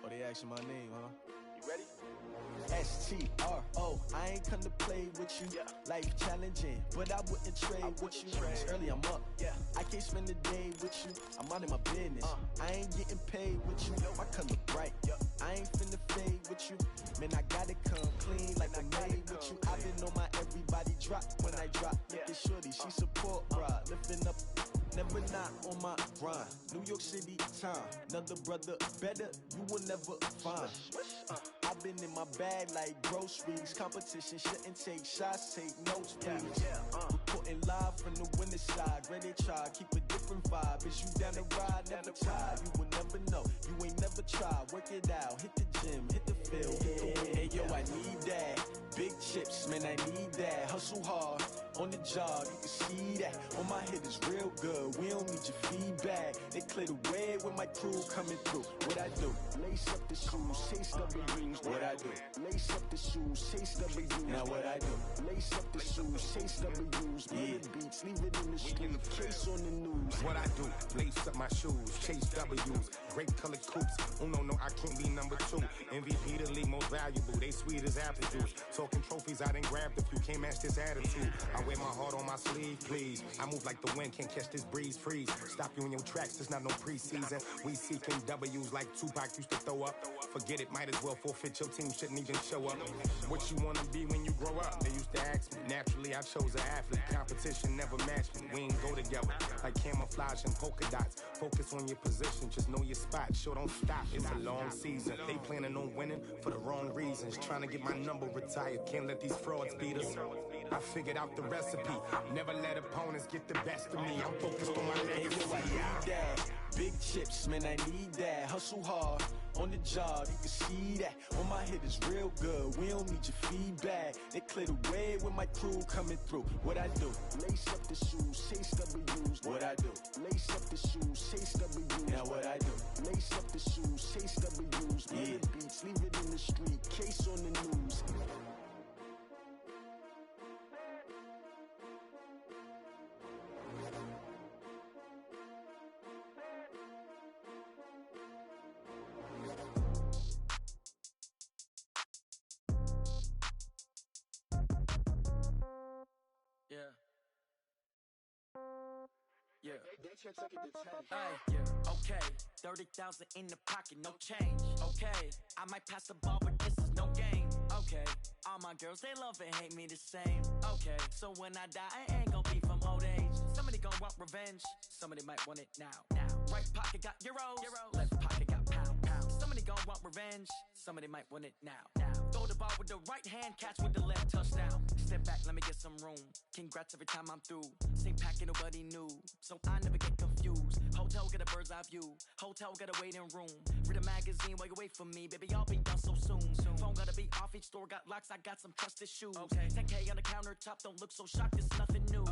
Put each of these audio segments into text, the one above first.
Oh, they asking my name, huh? You ready? STRO, I ain't come to play with you. Life challenging, but I wouldn't trade with you. It's early, I'm up. I can't spend the day with you. I'm out of my business. I ain't getting paid with you. My color bright. I ain't finna fade with you. Man, I gotta come clean like I made with you. I've been on my everybody drop when I drop. Look at shorty, she support, bruh. Lifting up. Never not on my grind. New York City time. Another brother better, you will never find. I've been in my bag like groceries. Competition shouldn't take shots, take notes, please. Reporting live from the winning side. Ready to try, keep a different vibe. Is you down the ride, never try. You will never know, you ain't never tried. Work it out, hit the gym, hit the field, hit the wind. Hey yo, I need that. Big chips, man, I need that. Hustle hard, on the job, you can see that. On my head is real good, we don't need your feedback. They clear the way with my crew coming through. What I do? Lace up the shoes, chase W's. What I do? Lace up the shoes, chase W's. Now what I do? Lace up the shoes, chase W's. Murder beats, leave it in the street, case on the news. What I do? Lace up my shoes, chase W's. Great colored coops. Oh no, I can't be number 2. MVP the league most valuable. They sweet as apple juice. Talking trophies, I done grabbed a few. Can't match this attitude. I wear my heart on my sleeve, please. I move like the wind, can't catch this breeze, freeze. Stop you in your tracks, there's not no preseason. We seeking W's like Tupac used to throw up. Forget it, might as well forfeit. Your team shouldn't even show up. What you wanna be when you grow up? They used to ask me. Naturally, I chose an athlete. Competition never matched me. We ain't go together like camouflage and polka dots. Focus on your position, just know your spot. Sure, don't stop. It's a long season. They planning on winning for the wrong reasons. Trying to get my number retired. Can't let these frauds beat us. I figured out the recipe. Never let opponents get the best of me. I'm focused on my legacy. I need that. Big chips, man, I need that. Hustle hard, on the job, you can see that. On my head is real good, we don't need your feedback. They clear the way with my crew coming through. What I do? Lace up the shoes, chase W's. What I do? Lace up the shoes, chase W's. Now what I do? Lace up the shoes, chase W's. Murder beats, leave it in the street, case on the news. Okay, 30,000 in the pocket, no change. Okay, I might pass the ball, but this is no game. Okay, all my girls, they love and hate me the same. Okay, so when I die, I ain't gon' be from old age. Somebody gon' want revenge, somebody might want it now. Right pocket got euros, left pocket got pound. Somebody gon' want revenge, somebody might want it now. Throw the ball with the right hand, catch with the left, touchdown. Step back, let me get some room. Congrats every time I'm through. Same packet, nobody knew, so I never get confused. Hotel get a bird's eye view. Hotel get a waiting room. Read a magazine while you wait for me, baby. I'll be done so soon. Phone gotta be off. Each store got locks. I got some trusted shoes. 10K on the countertop. Don't look so shocked. It's nothing new.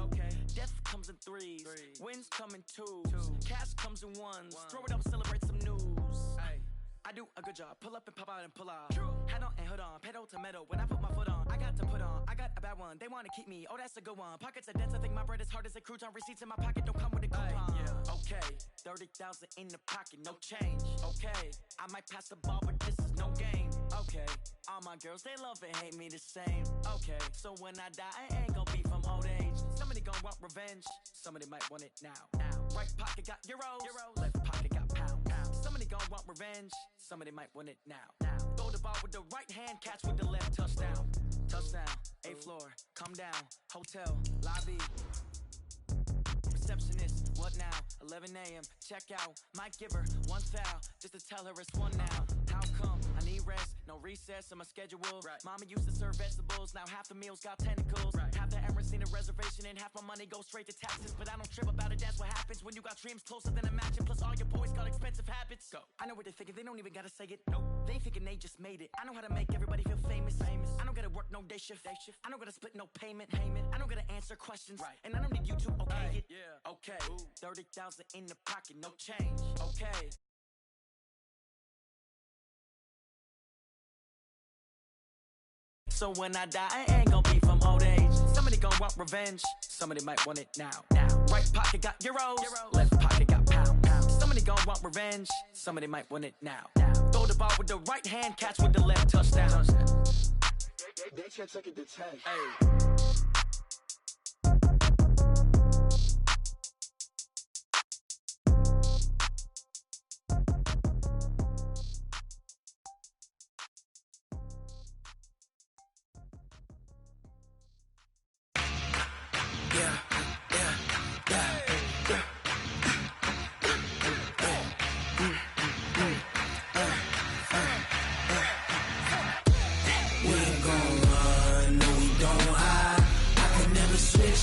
Death comes in threes. Wins come in twos. Cash comes in ones. Throw it up, celebrate some news. I do a good job. Pull up and pop out and pull out. Hat on and hood on. Pedal to metal. When I put my foot on, I got to put on. I got a bad one. They want to keep me. Oh, that's a good one. Pockets are dense. I think my bread is hard as a crouton. Receipts in my pocket don't come with a coupon. Okay, 30,000 in the pocket, no change. Okay, I might pass the ball, but this is no game. Okay, all my girls, they love and hate me the same. Okay, so when I die, I ain't gon' be from old age. Somebody gon' want revenge. Somebody might want it now. Right pocket got euros. Left pocket got pound. Somebody gon' want revenge. Somebody might want it now. Throw the ball with the right hand, catch with the left, touchdown. Touchdown, 8th floor, come down. Hotel, lobby. Receptionist, what now? 11 a.m., check out. Might give her one foul, just to tell her it's one now. How come? I need rest, no recess in my schedule. Mama used to serve vegetables, now half the meals got tentacles. Half the Emirates need a reservation and half my money goes straight to taxes. But I don't trip about it, that's what happens when you got dreams closer than a match. And plus all your boys got expensive habits. Go. I know what they're thinking, they don't even gotta say it. Nope. They thinking they just made it. I know how to make everybody feel famous. I don't gotta work no day shift. I don't gotta split no payment. I don't gotta answer questions. And I don't need you to okay it. Okay, 30,000 in the pocket, no change. Okay. So when I die, I ain't gon' be from old age. Somebody gon' want revenge. Somebody might want it now. Right pocket got euros. Left pocket got pound. Somebody gon' want revenge. Somebody might want it now. Throw the spot with the right hand, catch with the left, touchdown. They can't take it to tag. Hey.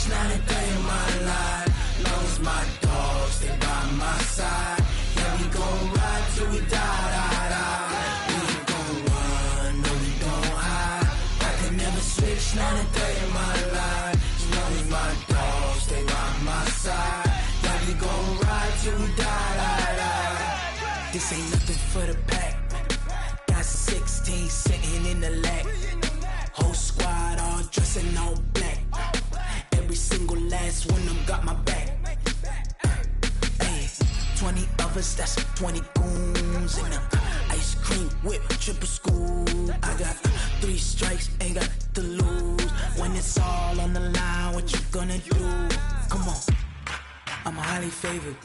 Not a day in my life, long as my dogs stay by my side. Yeah, we gon' ride till we die. We ain't gon' run, no we don't hide. I can never switch, not a day in my life, as long as my dogs stay by my side. Yeah, we gon' ride till we die. This ain't nothing for the pack. Got 16 sitting in the lag. Whole squad all dressing all black. Every single last one of them got my back. Hey, 20 of us, that's 20 goons in the ice cream whip, triple scoop. I got 3 strikes, ain't got to lose. When it's all on the line, what you gonna do? Come on, I'm highly favored.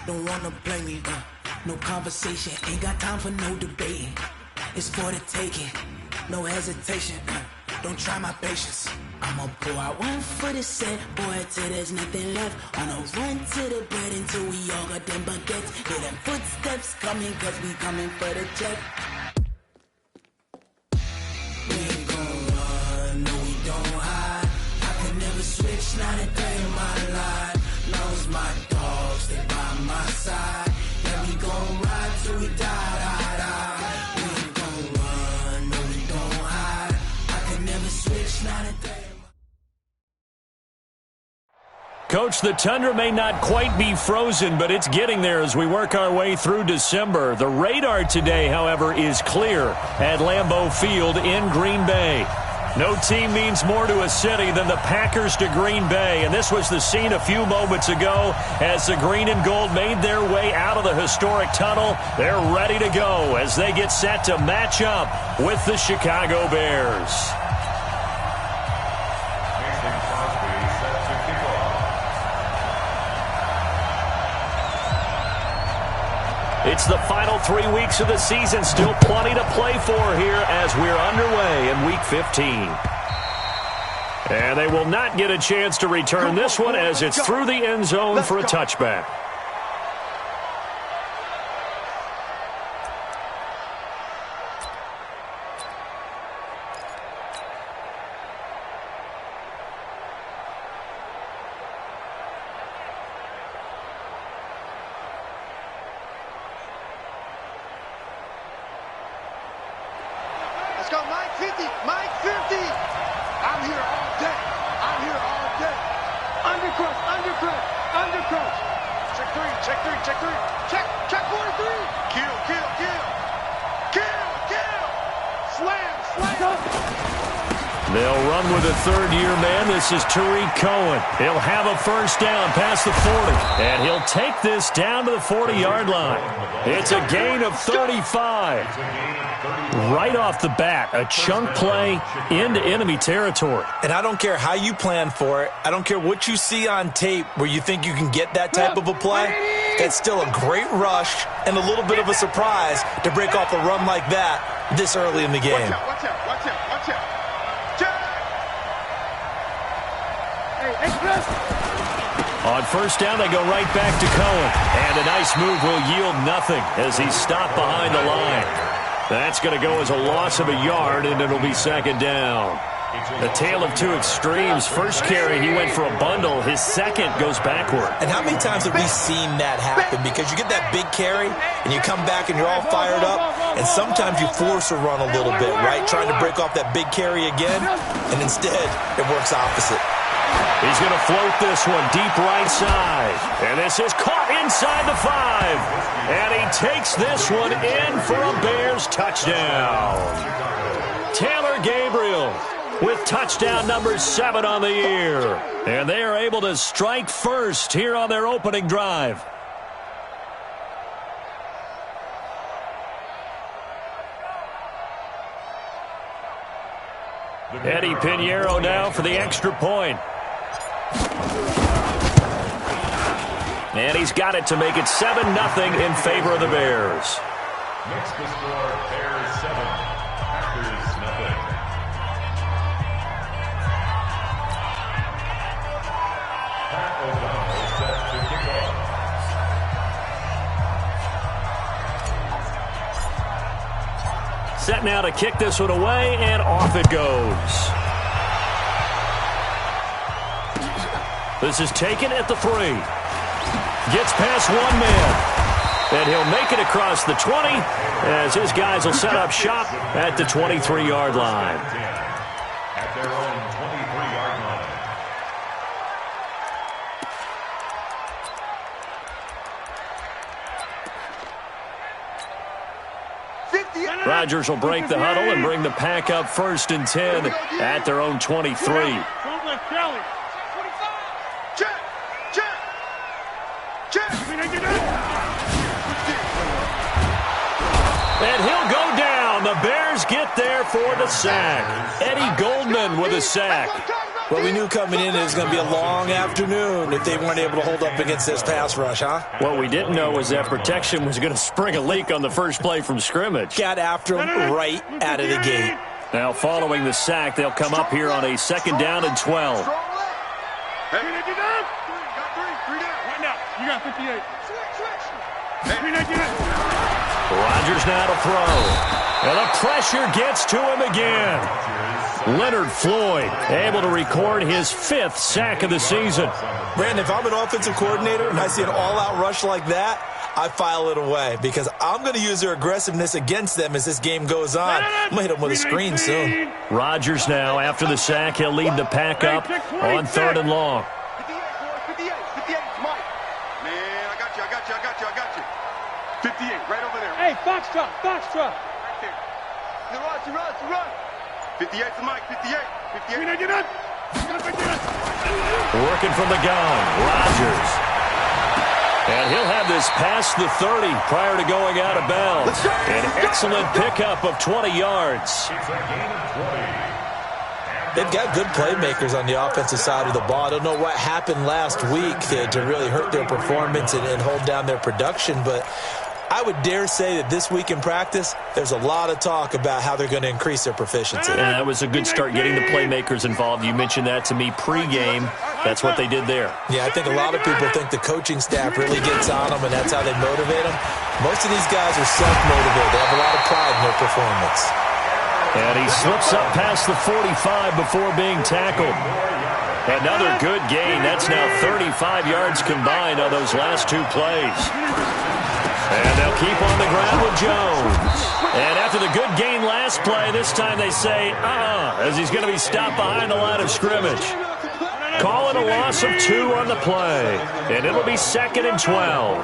Don't wanna play me, no conversation. Ain't got time for no debating. It's for the taking, no hesitation. Don't try my patience. I'ma pour out one for the set, boy, till there's nothing left. On a run to the bread until we all got them baguettes. Hear them footsteps coming, cause we coming for the check. We ain't gon' run, no we don't hide. I can never switch, not a day in my life. Long as my dogs stay by my side. Yeah, we gon' ride till we die. We ain't gon' run, no we don't hide. I can never switch, not a day. Coach, the tundra may not quite be frozen, but it's getting there as we work our way through December. The radar today, however, is clear at Lambeau Field in Green Bay. No team means more to a city than the Packers to Green Bay, and this was the scene a few moments ago as the green and gold made their way out of the historic tunnel. They're ready to go as they get set to match up with the Chicago Bears. It's the final 3 weeks of the season. Still plenty to play for here as we're underway in Week 15. And they will not get a chance to return this one as it's through the end zone for a touchback. They'll run with a third-year man. This is Tariq Cohen. He'll have a first down past the 40, and he'll take this down to the 40-yard line. It's a gain of 35. Right off the bat, a chunk play into enemy territory. And I don't care how you plan for it. I don't care what you see on tape where you think you can get that type of a play. That's still a great rush and a little bit of a surprise to break off a run like that this early in the game. Watch out. On first down, they go right back to Cohen. And a nice move will yield nothing as he's stopped behind the line. That's going to go as a loss of a yard, and it'll be second down. A tale of two extremes. First carry, he went for a bundle. His second goes backward. And how many times have we seen that happen? Because you get that big carry, and you come back and you're all fired up, and sometimes you force a run a little bit, right? Trying to break off that big carry again, and instead it works opposite. He's going to float this one deep right side. And this is caught inside the 5. And he takes this one in for a Bears touchdown. Taylor Gabriel with touchdown number 7 on the year. And they are able to strike first here on their opening drive. Eddie Pinheiro now for the extra point. And he's got it to make it 7-0 in favor of the Bears. Next to score, Bears 7, Packers nothing. Pat O'Donnell set to kick off. Set now to kick this one away, and off it goes. This is taken at the 3. Gets past one man. And he'll make it across the 20 as his guys will set up shop at the 23-yard line. At their own 23-yard line. Rodgers will break the huddle and bring the pack up 1st and 10 at their own 23. And he'll go down. The Bears get there for the sack. Eddie Goldman with a sack. Well, we knew coming in it was going to be a long afternoon if they weren't able to hold up against this pass rush, huh? What we didn't know was that protection was going to spring a leak on the first play from scrimmage. Got after him right out of the gate. Now, following the sack, they'll come up here on a 2nd down and 12. You got 58. Rodgers now to throw. And the pressure gets to him again. Leonard Floyd able to record his 5th sack of the season. Brandon, if I'm an offensive coordinator and I see an all-out rush like that, I file it away because I'm going to use their aggressiveness against them as this game goes on. I'm going to hit them with a screen soon. Rodgers now, after the sack, he'll lead the pack up on 3rd and long. 58, right over there. Hey, Foxtrot. Right there. Run. 58 to Mike, 58. Working from the gun, Rodgers. And he'll have this past the 30 prior to going out of bounds. An excellent pickup of 20 yards. They've got good playmakers on the offensive side of the ball. I don't know what happened last week to really hurt their performance and hold down their production, but I would dare say that this week in practice, there's a lot of talk about how they're going to increase their proficiency. And that was a good start getting the playmakers involved. You mentioned that to me pregame. That's what they did there. Yeah, I think a lot of people think the coaching staff really gets on them, and that's how they motivate them. Most of these guys are self-motivated. They have a lot of pride in their performance. And he slips up past the 45 before being tackled. Another good gain. That's now 35 yards combined on those last 2 plays. And they'll keep on the ground with Jones. And after the good gain last play, this time they say, as he's going to be stopped behind the line of scrimmage. Calling a loss of 2 on the play. And it'll be 2nd and 12.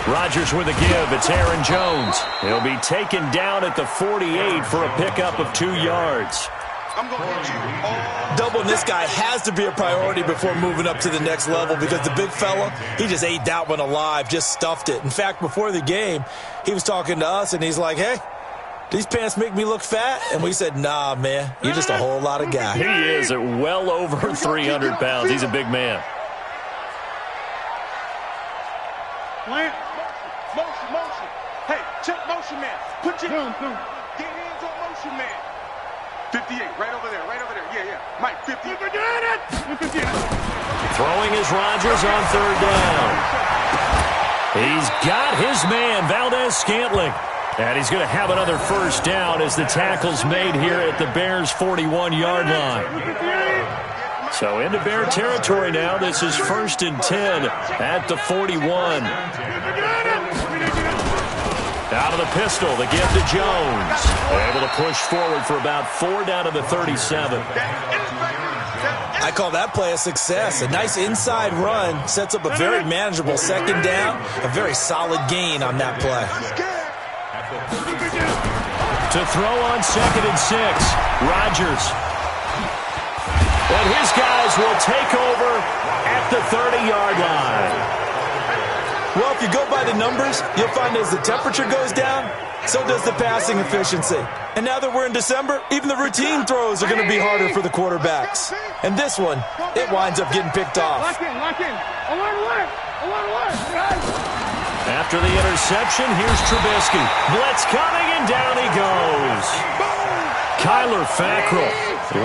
Rodgers with a give. It's Aaron Jones. He'll be taken down at the 48 for a pickup of 2 yards. Doubling this guy has to be a priority before moving up to the next level because the big fella, he just ate that one alive, just stuffed it. In fact, before the game, he was talking to us, and he's like, hey, these pants make me look fat? And we said, nah, man, you're just a whole lot of guy. He is at well over 300 pounds. He's a big man. Motion. Hey, check motion, man. Put your hands on motion, man. 58, right over there. Yeah. Mike, 50. Throwing is Rodgers on 3rd down. He's got his man, Valdez-Scantling. And he's going to have another 1st down as the tackle's made here at the Bears' 41-yard line. So into Bear territory now. This is 1st and 10 at the 41. Out of the pistol, the give to Jones. Able to push forward for about 4 down to the 37. I call that play a success. A nice inside run sets up a very manageable 2nd down. A very solid gain on that play. To throw on 2nd and 6, Rodgers. And his guys will take over at the 30-yard line. Well, if you go by the numbers, you'll find as the temperature goes down, so does the passing efficiency. And now that we're in December, even the routine throws are going to be harder for the quarterbacks. And this one, it winds up getting picked off. Lock in. I want to work. After the interception, here's Trubisky. Blitz coming, and down he goes. Kyler Fackrell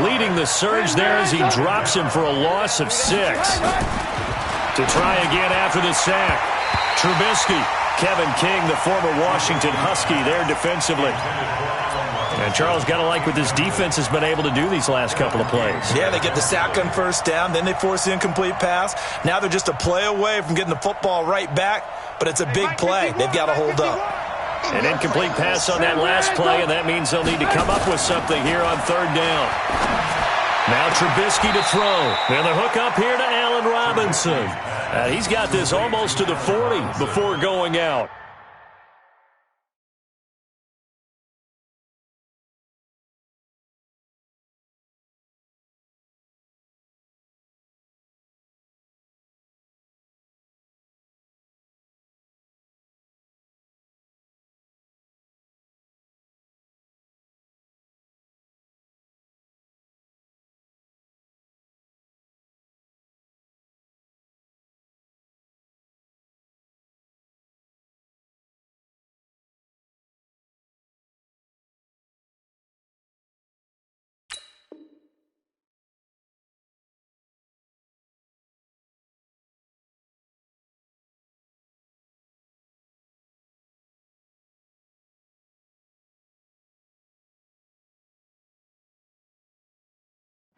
leading the surge there as he drops him for a loss of 6. To try again after the sack. Trubisky. Kevin King, the former Washington Husky, there defensively. And Charles, got to like what this defense has been able to do these last couple of plays. Yeah, they get the sack on first down, then they force the incomplete pass. Now they're just a play away from getting the football right back, but it's a big play. They've got to hold up. An incomplete pass on that last play, and that means they'll need to come up with something here on third down. Now Trubisky to throw. And the hook up here to Allen Robinson. He's got this almost to the 40 before going out.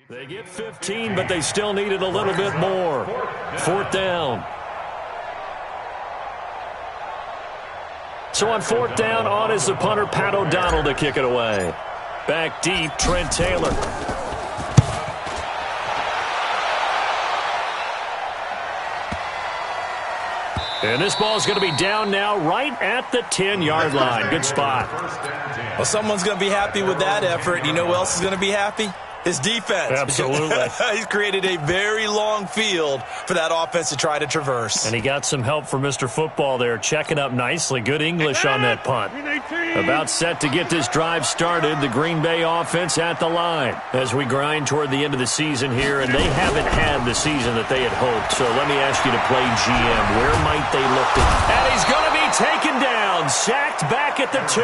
They get 15, but they still needed a little bit more. Fourth down. So on fourth down, on is the punter, Pat O'Donnell, to kick it away. Back deep, Trent Taylor. And this ball is going to be down now right at the 10-yard line. Good spot. Well, someone's going to be happy with that effort. You know who else is going to be happy? His defense. Absolutely. He's created a very long field for that offense to try to traverse. And he got some help from Mr. Football there, checking up nicely. Good English on that punt. About set to get this drive started, the Green Bay offense at the line as we grind toward the end of the season here, and they haven't had the season that they had hoped. So let me ask you to play GM. Where might they look to? And he's going to be taken down, sacked back at the 2.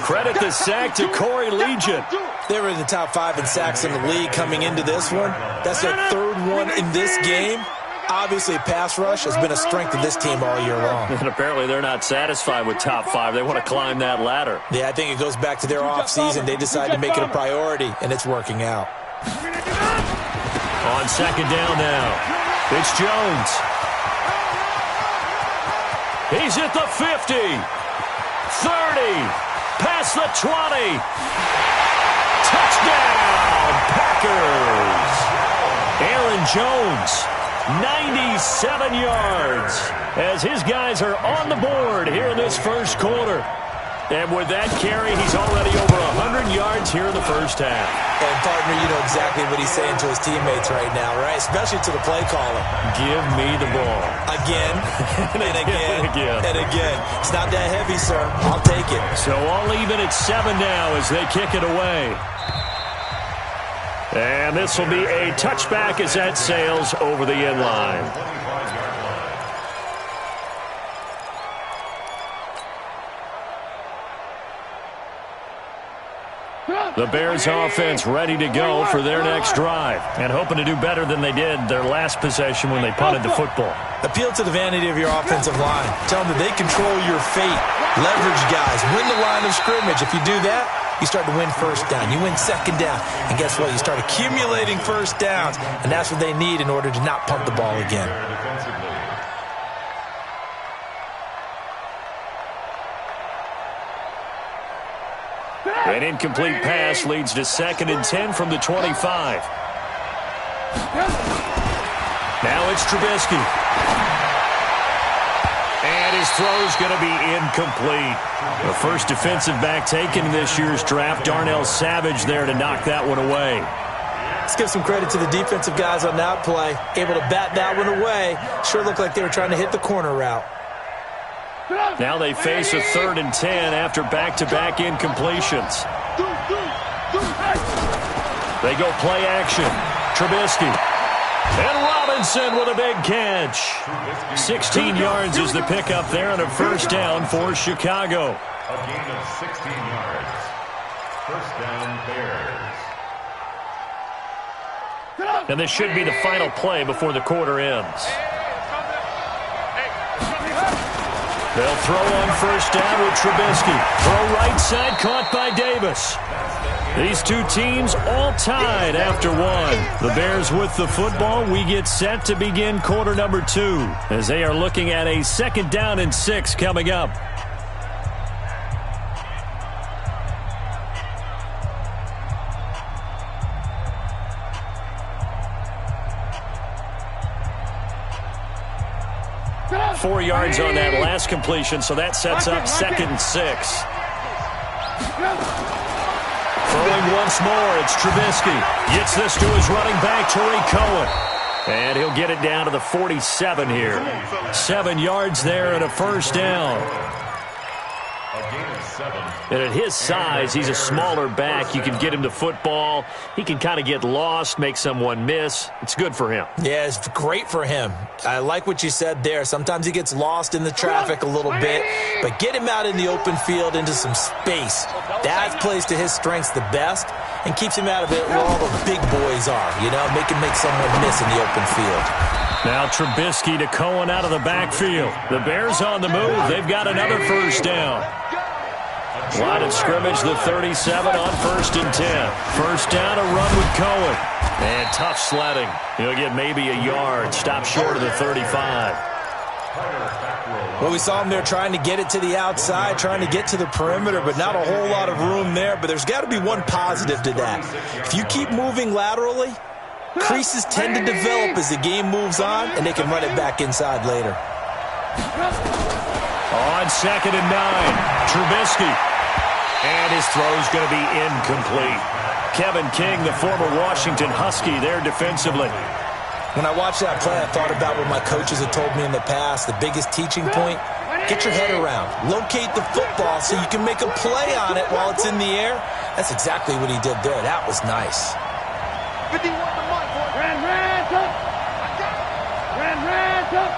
Credit the sack to Corey Legent. They were in the top 5 in sacks in the league coming into this one. That's their third one in this game. Obviously, pass rush has been a strength of this team all year long. And apparently they're not satisfied with top 5. They want to climb that ladder. Yeah, I think it goes back to their offseason. They decided to make it a priority, and it's working out. On second down now, it's Jones. He's at the 50, 30, past the 20. Touchdown, Packers. Aaron Jones, 97 yards, as his guys are on the board here in this first quarter. And with that carry, he's already over 100 yards here in the first half. And, partner, you know exactly what he's saying to his teammates right now, right? Especially to the play caller. Give me the ball. Again, and again, and again. It's not that heavy, sir. I'll take it. So all even at 7 now as they kick it away. And this will be a touchback as that sails over the end line. The Bears offense ready to go for their next drive and hoping to do better than they did their last possession when they punted the football. Appeal to the vanity of your offensive line. Tell them that they control your fate. Leverage guys. Win the line of scrimmage. If you do that, you start to win first down. You win second down. And guess what? You start accumulating first downs. And that's what they need in order to not punt the ball again. An incomplete pass leads to 2nd and 10 from the 25. Now it's Trubisky. And his throw's going to be incomplete. The first defensive back taken in this year's draft, Darnell Savage there to knock that one away. Let's give some credit to the defensive guys on that play. Able to bat that one away. Sure looked like they were trying to hit the corner route. Now they face a 3rd and 10 after back-to-back incompletions. They go play action. Trubisky. And Robinson with a big catch. 16 yards is the pickup there and a first down for Chicago. A gain of 16 yards. First down, Bears. And this should be the final play before the quarter ends. They'll throw on first down with Trubisky. Throw right side, caught by Davis. These two teams all tied after one. The Bears with the football. We get set to begin quarter number 2 as they are looking at a 2nd down and 6 coming up. Four yards on that last completion, so that sets up 2nd and 6. Throwing once more, it's Trubisky. Gets this to his running back, Tariq Cohen. And he'll get it down to the 47 here. 7 yards there and a first down. A gain of 7. And at his size, he's a smaller back. You can get him to football. He can kind of get lost, make someone miss. It's good for him. Yeah, it's great for him. I like what you said there. Sometimes he gets lost in the traffic a little bit, but get him out in the open field into some space. That plays to his strengths the best and keeps him out of it where all the big boys are, you know, make someone miss in the open field. Now Trubisky to Cohen out of the backfield. The Bears on the move. They've got another first down. Line of scrimmage, the 37 on 1st and 10. First down, a run with Cohen. And tough sledding. He'll get maybe a yard. Stop short of the 35. Well, we saw him there trying to get it to the outside, trying to get to the perimeter, but not a whole lot of room there. But there's got to be one positive to that. If you keep moving laterally, creases tend to develop as the game moves on, and they can run it back inside later. On 2nd and 9, Trubisky. And his throw's going to be incomplete. Kevin King, the former Washington Husky, there defensively. When I watched that play, I thought about what my coaches had told me in the past. The biggest teaching point, get your head around. Locate the football so you can make a play on it while it's in the air. That's exactly what he did there. That was nice. 51 to Mike, boy. Ran up. Ran up.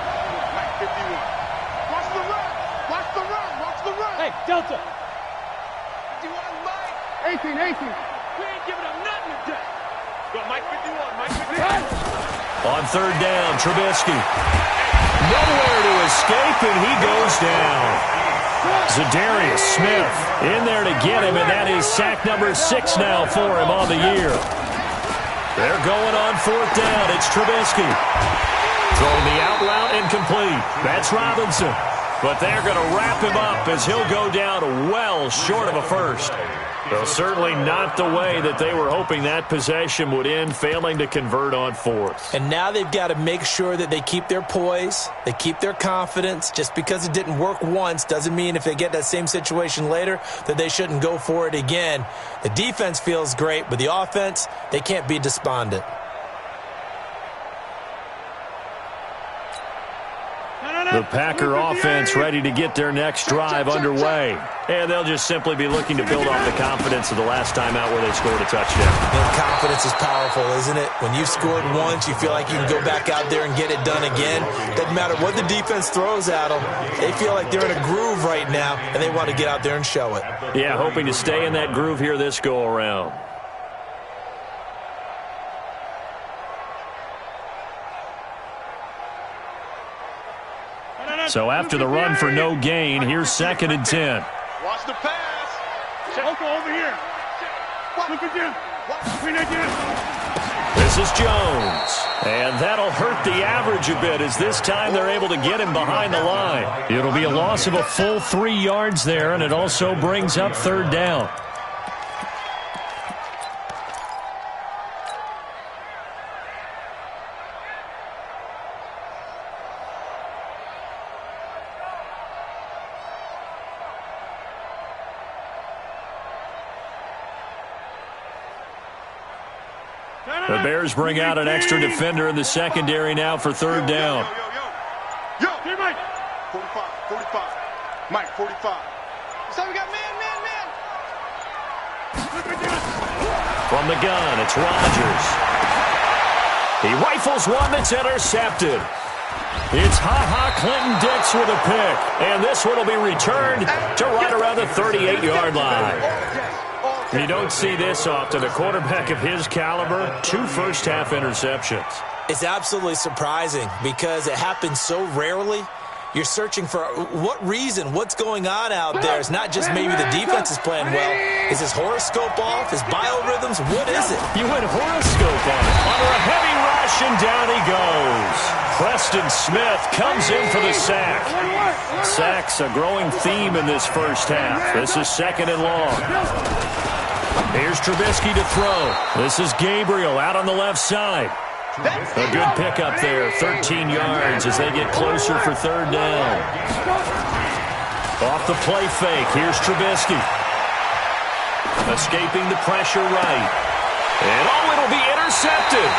Mike 51. Watch the run. Watch the run. Watch the run. Hey, Delta. 51, Mike. 18. We ain't giving up nothing today. Go, Mike 51. Mike 51. On 3rd down, Trubisky. Nowhere to escape, and he goes down. Zadarius Smith in there to get him, and that is sack number 6 now for him on the year. They're going on 4th down. It's Trubisky. Throwing the out route incomplete. That's Robinson. But they're going to wrap him up as he'll go down well short of a first. Well, certainly not the way that they were hoping that possession would end, failing to convert on 4th. And now they've got to make sure that they keep their poise, they keep their confidence. Just because it didn't work once doesn't mean if they get that same situation later that they shouldn't go for it again. The defense feels great, but the offense, they can't be despondent. The Packer offense ready to get their next drive underway. And they'll just simply be looking to build off the confidence of the last time out where they scored a touchdown. And confidence is powerful, isn't it? When you've scored once, you feel like you can go back out there and get it done again. Doesn't matter what the defense throws at them. They feel like they're in a groove right now, and they want to get out there and show it. Yeah, hoping to stay in that groove here this go-around. So after the run for no gain, here's 2nd and 10. Watch the pass. Over here. Look at Jim. This is Jones. And that'll hurt the average a bit as this time they're able to get him behind the line. It'll be a loss of a full 3 yards there, and it also brings up 3rd down. The Bears bring out an extra defender in the secondary now for 3rd down. Yo, here, Mike. 45. Mike, 45. So we got man. From the gun, it's Rodgers. He rifles one that's intercepted. It's Clinton-Dix with a pick. And this one will be returned to right around the 38-yard line. You don't see this often. A quarterback of his caliber, 2 first-half interceptions. It's absolutely surprising because it happens so rarely. You're searching for what reason, what's going on out there. It's not just maybe the defense is playing well. Is his horoscope off? His biorhythms? What is it? You went horoscope on it. Under a heavy rush, and down he goes. Preston Smith comes in for the sack. Sacks a growing theme in this first half. This is 2nd and long. Here's Trubisky to throw. This is Gabriel out on the left side. A good pickup there, 13 yards as they get closer for 3rd down. Off the play fake, here's Trubisky. Escaping the pressure right. And it'll be intercepted.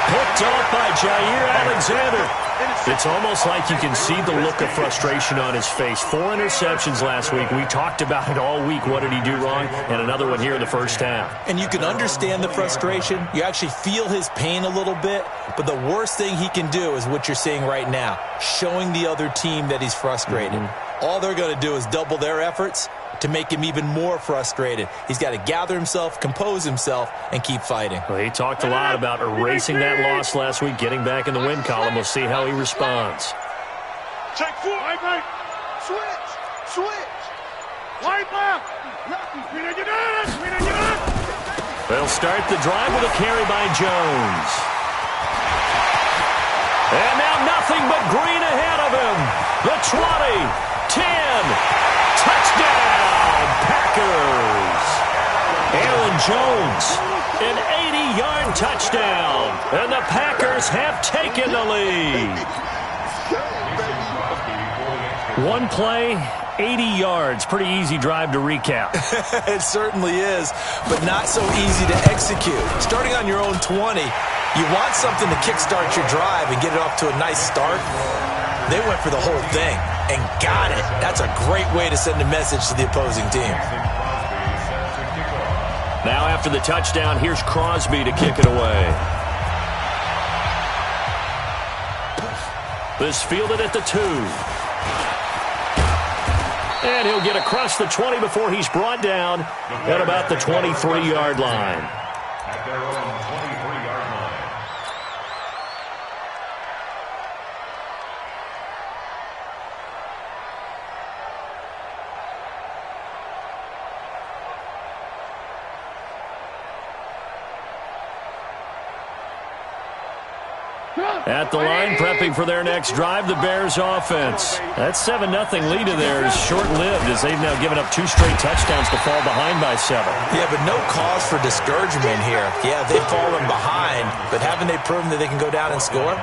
Picked off by Jair Alexander. It's almost like you can see the look of frustration on his face. 4 interceptions last week. We talked about it all week. What did he do wrong? And another one here in the first half. And you can understand the frustration. You actually feel his pain a little bit. But the worst thing he can do is what you're seeing right now, showing the other team that he's frustrated. All they're going to do is double their efforts to make him even more frustrated. He's got to gather himself, compose himself, and keep fighting. Well, he talked a lot about erasing that loss last week, getting back in the win column. We'll see how he responds. Check 4. Right. Switch. Right left. They'll start the drive with a carry by Jones. And now nothing but green ahead of him. The 20, 10, touchdown, Packers. Aaron Jones, an 80-yard touchdown, and the Packers have taken the lead. One play, 80 yards. Pretty easy drive to recap. It certainly is, but not so easy to execute. Starting on your own 20, you want something to kickstart your drive and get it off to a nice start. They went for the whole thing and got it. That's a great way to send a message to the opposing team. Now after the touchdown, here's Crosby to kick it away. This fielded at the 2. And he'll get across the 20 before he's brought down at about the 23-yard line. At their own 23-yard line. At the line, prepping for their next drive, the Bears offense. That 7-0 lead of theirs is short-lived as they've now given up 2 straight touchdowns to fall behind by 7. Yeah, but no cause for discouragement here. Yeah, they've fallen behind, but haven't they proven that they can go down and score?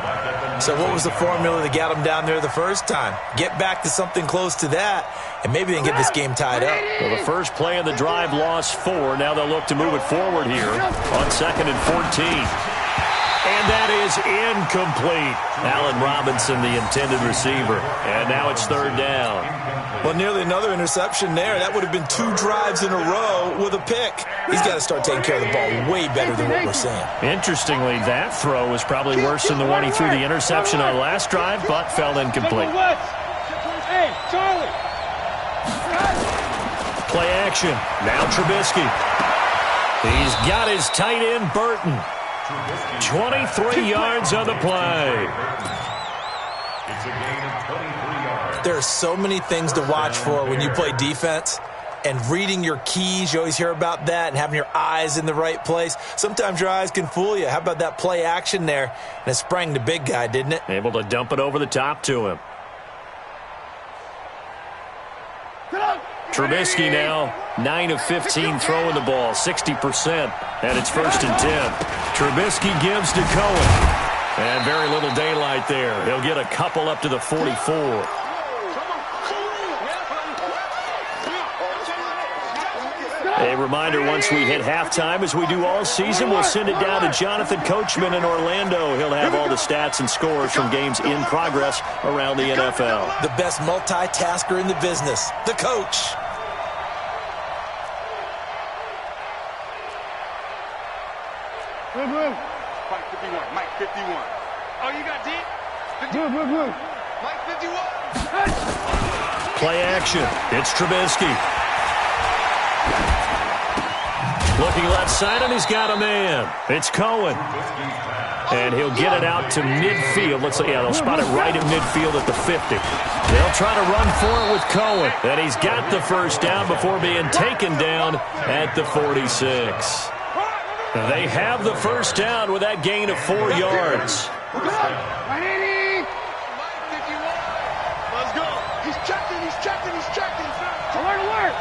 So what was the formula that got them down there the first time? Get back to something close to that, and maybe they can get this game tied up. Well, the first play of the drive lost 4. Now they'll look to move it forward here on 2nd and 14. And that is incomplete. Allen Robinson, the intended receiver. And now it's 3rd down. Well, nearly another interception there. That would have been 2 drives in a row with a pick. He's got to start taking care of the ball way better than what we're seeing. Interestingly, that throw was probably worse than the one he threw the interception on last drive, but fell incomplete. Hey, Charlie. Play action. Now Trubisky. He's got his tight end, Burton. 23 yards on the play. It's a gain of 23 yards. There are so many things to watch for when you play defense. And reading your keys, you always hear about that, and having your eyes in the right place. Sometimes your eyes can fool you. How about that play action there? And it sprang the big guy, didn't it? Able to dump it over the top to him. Trubisky now, 9 of 15 throwing the ball, 60%, and it's 1st and 10. Trubisky gives to Cohen, and very little daylight there. He'll get a couple up to the 44. A reminder, once we hit halftime, as we do all season, we'll send it down to Jonathan Coachman in Orlando. He'll have all the stats and scores from games in progress around the NFL. The best multitasker in the business, the coach. Mike 51. Mike 51. Oh, you got deep? Mike 51. Play action. It's Trubisky. Looking left side, and he's got a man. It's Cohen. And he'll get it out to midfield. Let's see. Yeah, they'll spot it right at midfield at the 50. They'll try to run for it with Cohen. And he's got the first down before being taken down at the 46. They have the first down with that gain of 4 yards. Let's go. He's checking. Alert.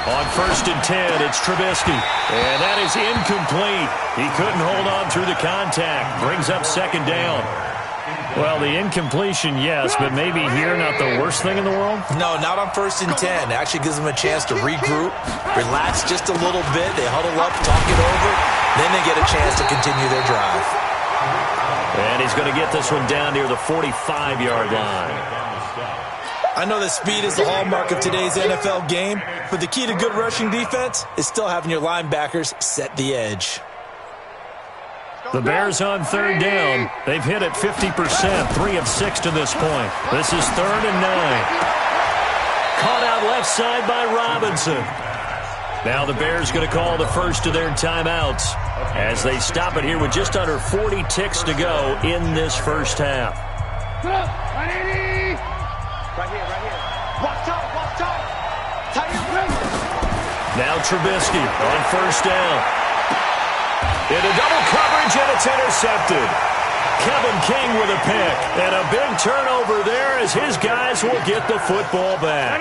On 1st and 10, it's Trubisky. And that is incomplete. He couldn't hold on through the contact. Brings up 2nd down. Well, the incompletion, yes, but maybe here not the worst thing in the world? No, not on 1st and 10. Actually gives them a chance to regroup, relax just a little bit. They huddle up, talk it over. Then they get a chance to continue their drive. And he's going to get this one down near the 45-yard line. I know that speed is the hallmark of today's NFL game, but the key to good rushing defense is still having your linebackers set the edge. The Bears on 3rd down. They've hit it 50%, 3 of 6 to this point. This is 3rd and 9. Caught out left side by Robinson. Now the Bears going to call the first of their timeouts as they stop it here with just under 40 ticks to go in this first half. Right here. Walk tight. Tight your place. Now Trubisky on 1st down. Into double coverage, and it's intercepted. Kevin King with a pick. And a big turnover there as his guys will get the football back.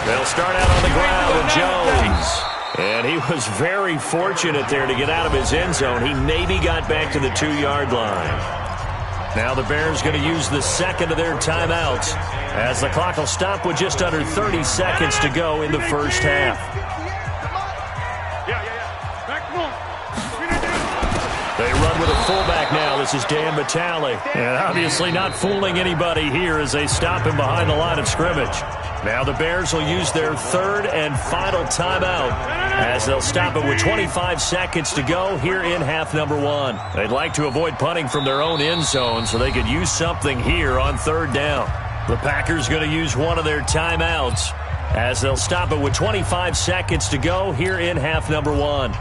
They'll start out on the ground with Jones. And he was very fortunate there to get out of his end zone. He maybe got back to the 2-yard line. Now the Bears going to use the second of their timeouts as the clock will stop with just under 30 seconds to go in the first half. They run with a fullback now. This is Dan Vitale. And obviously not fooling anybody here as they stop him behind the line of scrimmage. Now the Bears will use their 3rd and final timeout as they'll stop it with 25 seconds to go here in half number 1. They'd like to avoid punting from their own end zone so they could use something here on 3rd down. The Packers going to use one of their timeouts as they'll stop it with 25 seconds to go here in half number 1.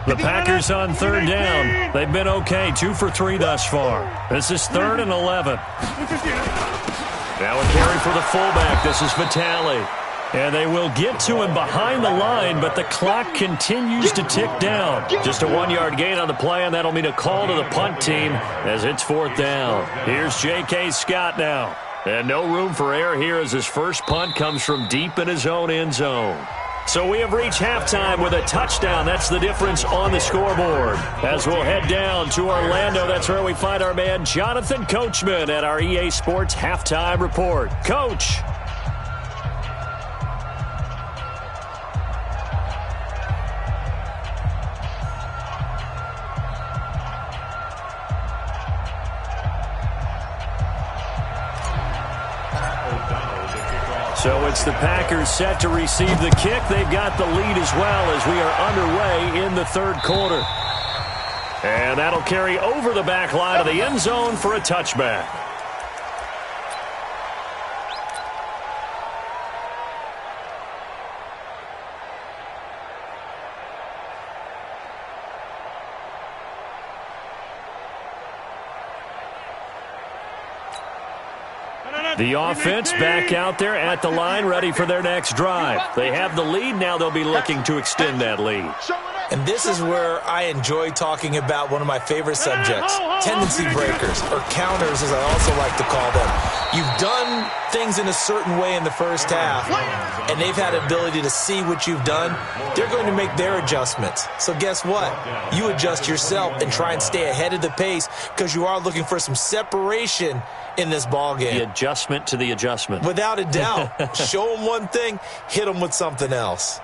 The Packers on 3rd down. They've been okay, 2 for 3 thus far. This is 3rd and 11. Now a carry for the fullback. This is Vitale. And they will get to him behind the line, but the clock continues to tick down. Just a 1-yard gain on the play, and that'll mean a call to the punt team as it's 4th down. Here's J.K. Scott now. And no room for error here as his first punt comes from deep in his own end zone. So we have reached halftime with a touchdown. That's the difference on the scoreboard. As we'll head down to Orlando, that's where we find our man Jonathan Coachman at our EA Sports Halftime Report. Coach. So it's the Packers set to receive the kick. They've got the lead as well as we are underway in the 3rd quarter. And that'll carry over the back line of the end zone for a touchback. The offense back out there at the line, ready for their next drive. They have the lead. Now they'll be looking to extend that lead. And this is where I enjoy talking about one of my favorite subjects, tendency breakers, or counters as I also like to call them. You've done things in a certain way in the first half, and they've had the ability to see what you've done. They're going to make their adjustments. So guess what? You adjust yourself and try and stay ahead of the pace because you are looking for some separation in this ball game. The adjustment to the adjustment. Without a doubt. Show them one thing, hit them with something else.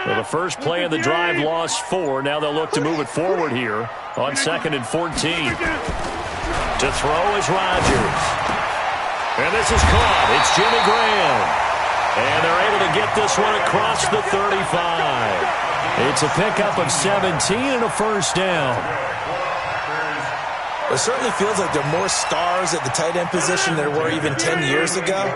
Well, the first play of the drive lost 4. Now they'll look to move it forward here on 2nd and 14. To throw is Rodgers. And this is caught. It's Jimmy Graham. And they're able to get this one across the 35. It's a pickup of 17 and a first down. It certainly feels like there are more stars at the tight end position than there were even 10 years ago.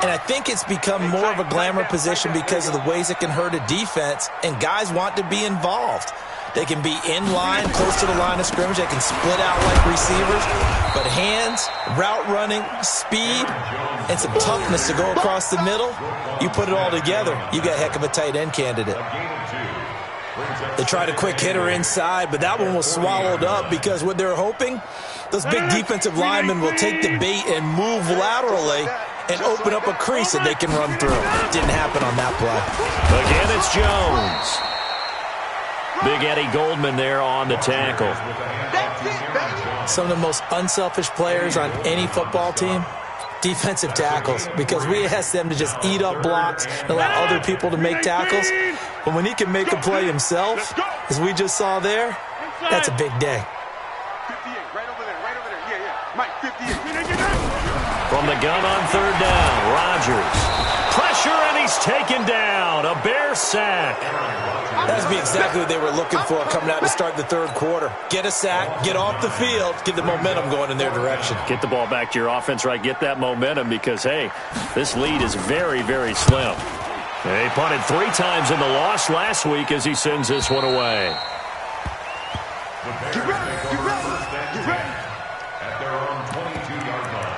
And I think it's become more of a glamour position because of the ways it can hurt a defense, and guys want to be involved. They can be in line, close to the line of scrimmage. They can split out like receivers. But hands, route running, speed, and some toughness to go across the middle, you put it all together, you got a heck of a tight end candidate. They tried a quick hitter inside, but that one was swallowed up because what they're hoping, those big defensive linemen will take the bait and move laterally and open up a crease that they can run through. Didn't happen on that play. Again, it's Jones. Big Eddie Goldman there on the tackle. Some of the most unselfish players on any football team, defensive tackles, because we ask them to just eat up blocks and allow other people to make tackles. But when he can make a play himself, as we just saw there, that's a big day. 58, right over there. Yeah. Mike, 58. From the gun on 3rd down, Rodgers. Pressure, and he's taken down. A Bear sack. That would be exactly what they were looking for coming out to start the 3rd quarter. Get a sack, get off the field, get the momentum going in their direction. Get the ball back to your offense, right? Get that momentum because, hey, this lead is very, very slim. They punted 3 times in the loss last week as he sends this one away. Get ready. At their own 22-yard line.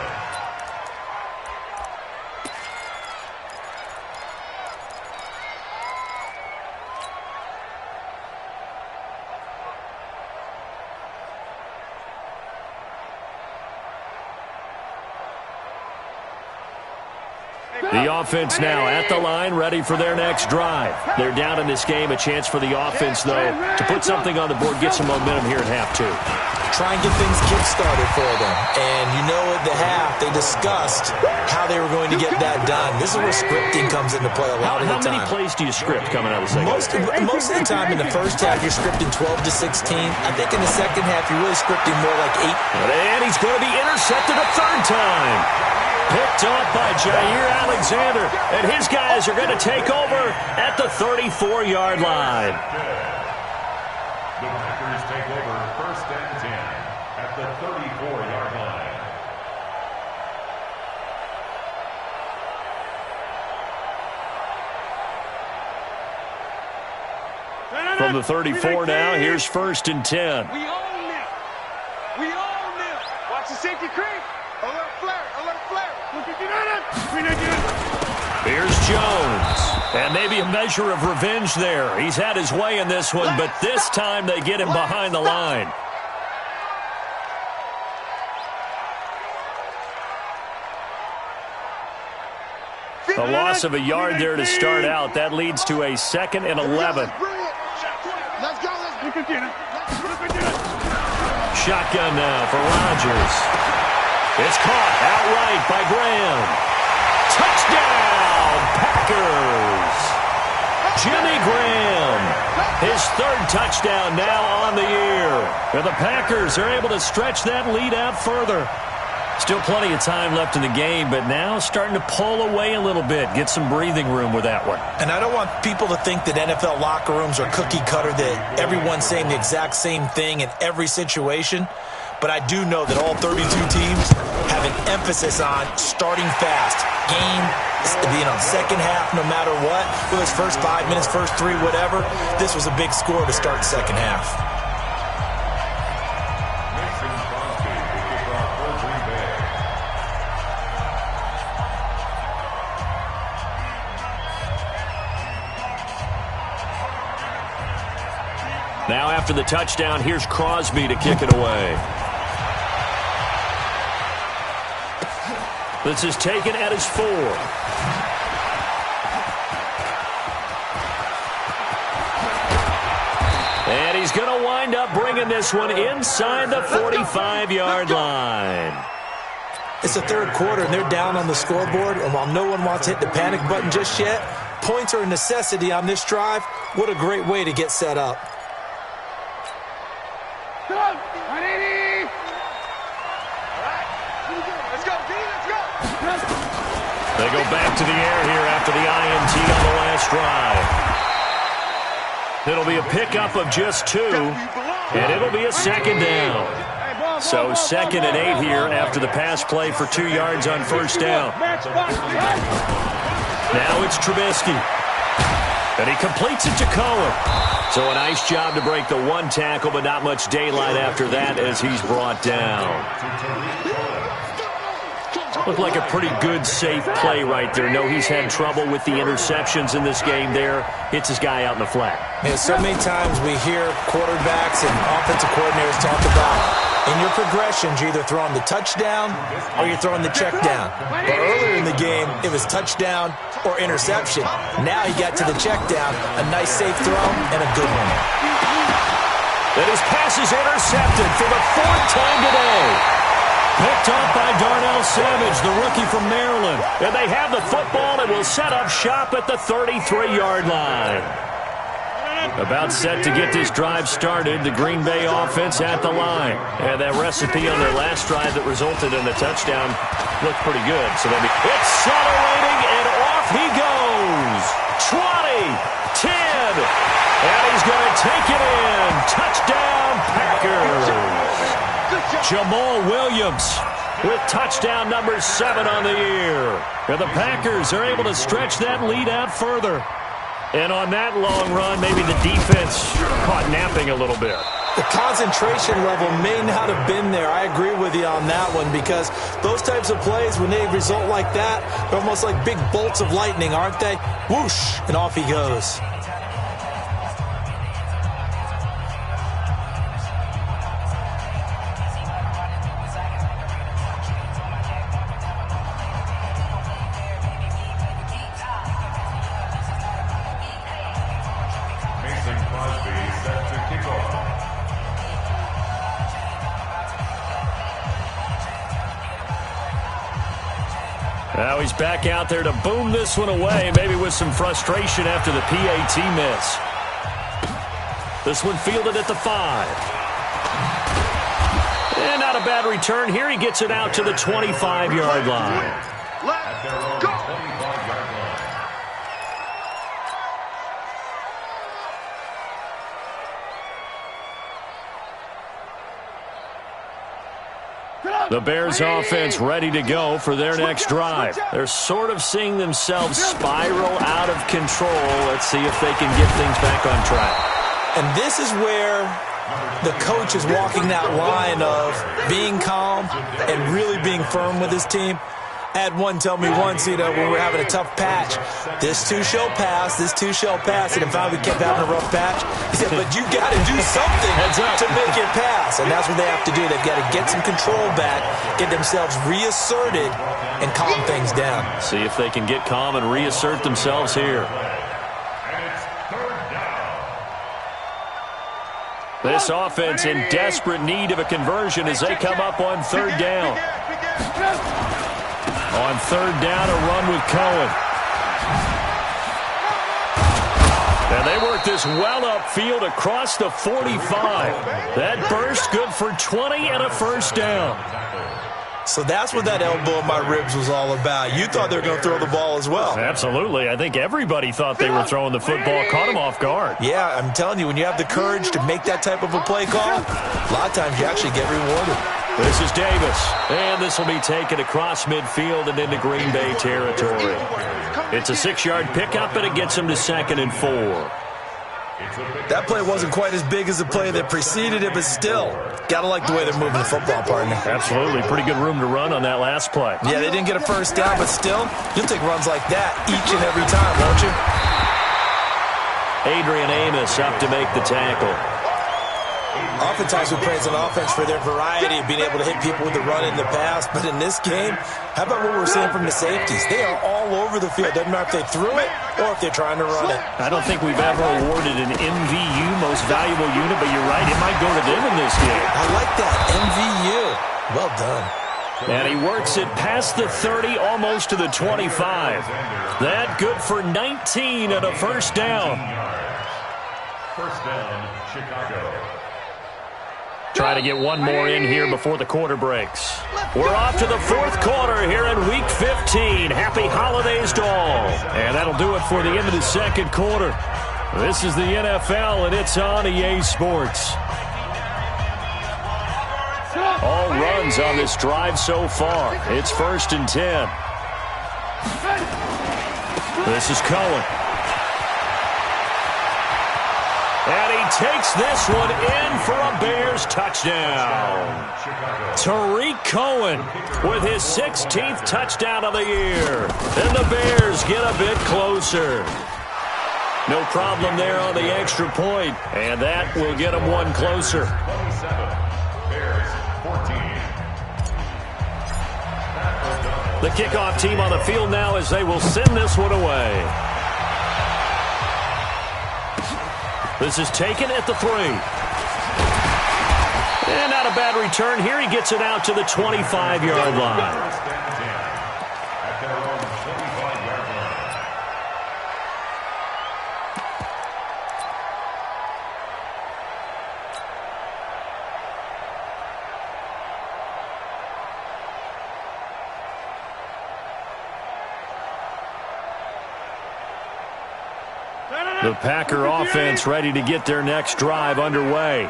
The offense now at the line, ready for their next drive. They're down in this game. A chance for the offense, though, to put something on the board, get some momentum here at half 2. Try and get things kick-started for them. And you know at the half, they discussed how they were going to get that done. This is where scripting comes into play a lot of the time. How many plays do you script coming out of the second half? Most of the time in the first half, you're scripting 12 to 16. I think in the second half, you're really scripting more like 8. And he's going to be intercepted a 3rd time. Picked off by Jair Alexander, and his guys are going to take over at the 34-yard line. The Packers take over 1st and 10 at the 34-yard line. From the 34 now, here's 1st and 10. We own them. Watch the safety creep. Alert flare. Here's Jones. And maybe a measure of revenge there. He's had his way in this one, but this time they get him behind the line. A loss of a yard there to start out. That leads to a 2nd and 11. Shotgun now for Rodgers. It's caught outright by Graham. Touchdown, Packers! Jimmy Graham, his 3rd touchdown now on the year. And the Packers are able to stretch that lead out further. Still plenty of time left in the game, but now starting to pull away a little bit. Get some breathing room with that one. And I don't want people to think that NFL locker rooms are cookie cutter, that everyone's saying the exact same thing in every situation. But I do know that all 32 teams have an emphasis on starting fast. Game, second half, no matter what. Whether it's first 5 minutes, first 3, whatever. This was a big score to start second half. Now after the touchdown, here's Crosby to kick it away. This is taken at his 4. And he's going to wind up bringing this one inside the 45-yard line. It's the 3rd quarter, and they're down on the scoreboard. And while no one wants to hit the panic button just yet, points are a necessity on this drive, what a great way to get set up. Come on, 180. All right, let's go, D, let's go. They go back to the air here after the INT on the last drive. It'll be a pickup of just 2, and it'll be a second down. So 2nd and 8 here after the pass play for 2 yards on first down. Now it's Trubisky. And he completes it to Cohen. So a nice job to break the 1 tackle, but not much daylight after that as he's brought down. Looked like a pretty good, safe play right there. No, he's had trouble with the interceptions in this game there. Hits his guy out in the flat. Yeah, so many times we hear quarterbacks and offensive coordinators talk about in your progressions, you're either throwing the touchdown or you're throwing the check down. But earlier in the game, it was touchdown or interception. Now he got to the check down, a nice safe throw, and a good one. And his pass is intercepted for the 4th time today. Picked up by Darnell Savage, the rookie from Maryland. And they have the football and will set up shop at the 33-yard line. About set to get this drive started, the Green Bay offense at the line. And that recipe on their last drive that resulted in a touchdown looked pretty good. So it's accelerating, and off he goes. 20, 10, and he's going to take it in. Touchdown, Packers. Jamal Williams with touchdown number 7 on the year. And the Packers are able to stretch that lead out further. And on that long run, maybe the defense caught napping a little bit. The concentration level may not have been there. I agree with you on that one because those types of plays, when they result like that, they're almost like big bolts of lightning, aren't they? Whoosh, and off he goes. Now he's back out there to boom this one away, maybe with some frustration after the PAT miss. This one fielded at the 5. And not a bad return here. He gets it out to the 25-yard line. Let's go. The Bears offense ready to go for their next drive. They're sort of seeing themselves spiral out of control. Let's see if they can get things back on track. And this is where the coach is walking that line of being calm and really being firm with his team. I had one tell me once, when we were having a tough patch, this too shall pass, this too shall pass. And if we kept having a rough patch, he said, but you got to do something to make it pass. And that's what they have to do. They've got to get some control back, get themselves reasserted, and calm things down. See if they can get calm and reassert themselves here. This offense in desperate need of a conversion as they come up on 3rd down. On 3rd down, a run with Cohen. And they work this well upfield across the 45. That burst good for 20 and a first down. So that's what that elbow in my ribs was all about. You thought they were going to throw the ball as well. Absolutely. I think everybody thought they were throwing the football. Caught them off guard. Yeah, I'm telling you, when you have the courage to make that type of a play call, a lot of times you actually get rewarded. This is Davis, and this will be taken across midfield and into Green Bay territory. It's a 6-yard pickup, and it gets him to 2nd and 4. That play wasn't quite as big as the play that preceded it, but still, gotta like the way they're moving the football, partner. Absolutely. Pretty good room to run on that last play. Yeah, they didn't get a first down, but still, you'll take runs like that each and every time, won't you? Adrian Amos up to make the tackle. Oftentimes we praise an offense for their variety of being able to hit people with the run in the pass, but in this game, how about what we're seeing from the safeties? They are all over the field. Doesn't matter if they threw it or if they're trying to run it. I don't think we've ever awarded an MVU, most valuable unit, but you're right, it might go to them in this game. I like that, MVU. Well done. And he works it past the 30, almost to the 25. That good for 19 and a first down. First down, Chicago. Try to get one more in here before the quarter breaks. We're off to the fourth quarter here in Week 15. Happy holidays to all. And that'll do it for the end of the second quarter. This is the NFL, and it's on EA Sports. All runs on this drive so far. It's 1st and 10. This is Cohen. And he takes this one in for a Bears touchdown. Tariq Cohen with his 16th touchdown of the year. And the Bears get a bit closer. No problem there on the extra point. And that will get them one closer. 27, Bears 14. The kickoff team on the field now as they will send this one away. This is taken at the 3. And not a bad return here. He gets it out to the 25-yard line. First and 10 at their own 25-yard line. The Packer offense ready to get their next drive underway.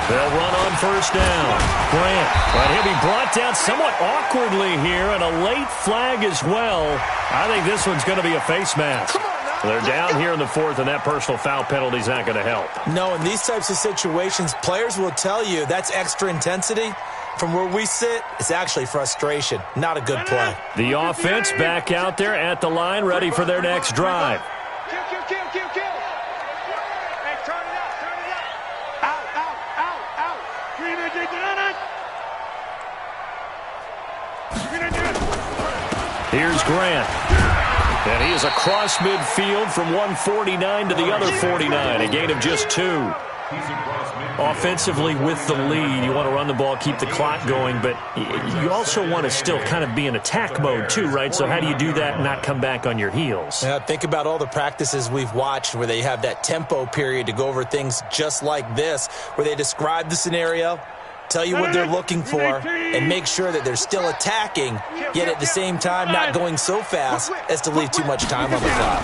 They'll run on first down. Grant, but he'll be brought down somewhat awkwardly here, and a late flag as well. I think this one's going to be a face mask. They're down here in the 4th, and that personal foul penalty is not going to help. No, in these types of situations, players will tell you that's extra intensity. From where we sit, it's actually frustration. Not a good play. The offense back out there at the line, ready for their next drive. Kill. Hey, turn it up. Out. Here's Grant. And he is across midfield from 149 to the other 49, a gain of just 2. Offensively with the lead, you want to run the ball, keep the clock going, but you also want to still kind of be in attack mode too, right? So how do you do that and not come back on your heels? Yeah, think about all the practices we've watched where they have that tempo period to go over things just like this, where they describe the scenario, tell you what they're looking for, and make sure that they're still attacking, yet at the same time not going so fast as to leave too much time on the clock.